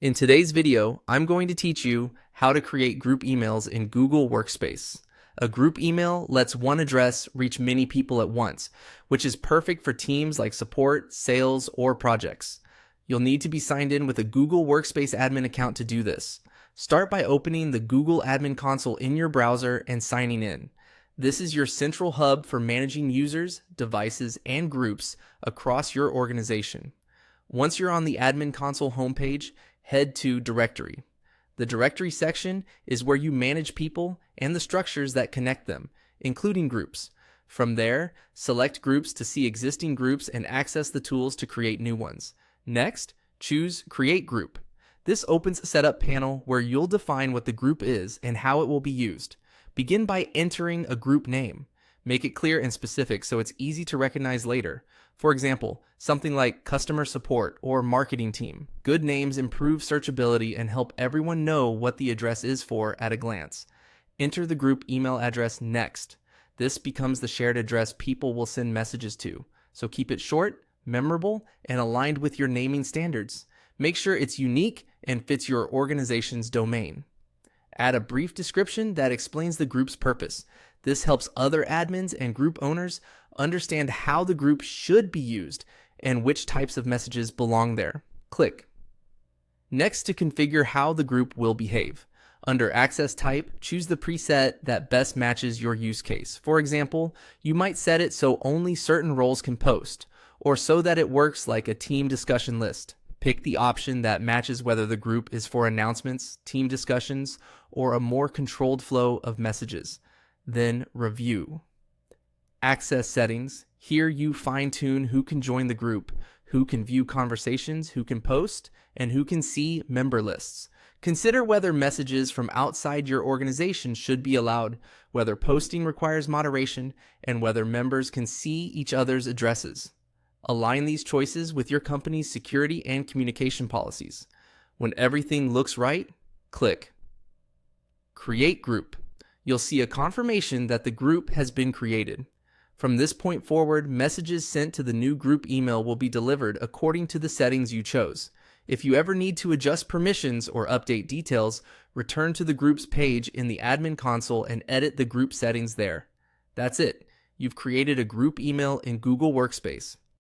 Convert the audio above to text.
In today's video, I'm going to teach you how to create group emails in Google Workspace. A group email lets one address reach many people at once, which is perfect for teams like support, sales, or projects. You'll need to be signed in with a Google Workspace admin account to do this. Start by opening the Google Admin Console in your browser and signing in. This is your central hub for managing users, devices, and groups across your organization. Once you're on the Admin Console homepage, head to Directory. The Directory section is where you manage people and the structures that connect them, including groups. From there, select Groups to see existing groups and access the tools to create new ones. Next, choose Create Group. This opens a setup panel where you'll define what the group is and how it will be used. Begin by entering a group name. Make it clear and specific so it's easy to recognize later. For example, something like customer support or marketing team. Good names improve searchability and help everyone know what the address is for at a glance. Enter the group email address next. This becomes the shared address people will send messages to. So keep it short, memorable, and aligned with your naming standards. Make sure it's unique and fits your organization's domain. Add a brief description that explains the group's purpose. This helps other admins and group owners understand how the group should be used and which types of messages belong there. Click. Next, to configure how the group will behave. Under Access Type, choose the preset that best matches your use case. For example, you might set it so only certain roles can post, or so that it works like a team discussion list. Pick the option that matches whether the group is for announcements, team discussions, or a more controlled flow of messages. Then review. Access settings. Here you fine-tune who can join the group, who can view conversations, who can post, and who can see member lists. Consider whether messages from outside your organization should be allowed, whether posting requires moderation, and whether members can see each other's addresses. Align these choices with your company's security and communication policies. When everything looks right, click Create Group. You'll see a confirmation that the group has been created. From this point forward, messages sent to the new group email will be delivered according to the settings you chose. If you ever need to adjust permissions or update details, return to the Groups page in the Admin Console and edit the group settings there. That's it. You've created a group email in Google Workspace.